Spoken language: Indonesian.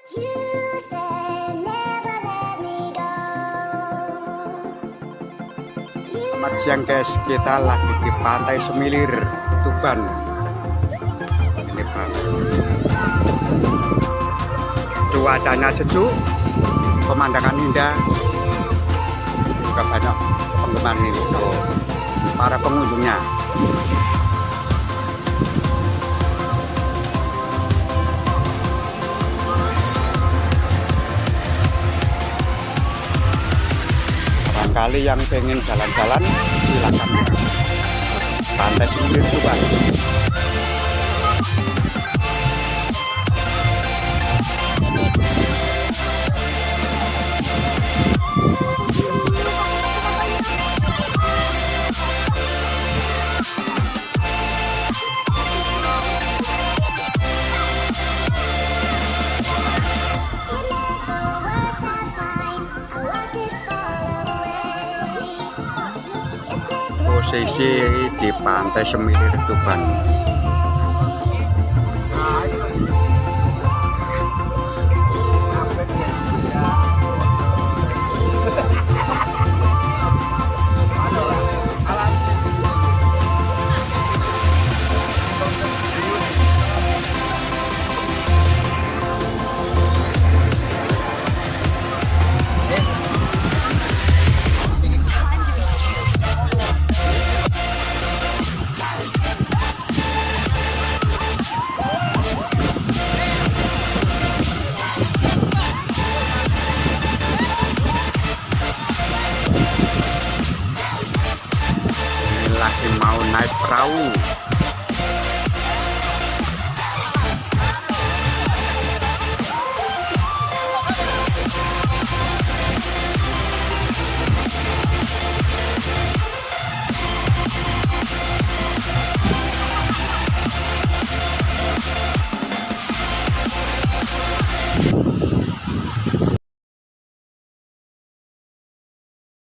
You said never let me go. Selamat siang guys, kita lagi di Pantai Semilir, Tuban. Ini pantai. Cuacanya sejuk, pemandangan indah, juga banyak penggemar ini untuk para pengunjungnya. Barangkali yang pengen jalan-jalan silakan. Pantai Semilir Tuban. Posisi di Pantai Semilir Tuban. Lagi mau naik perahu.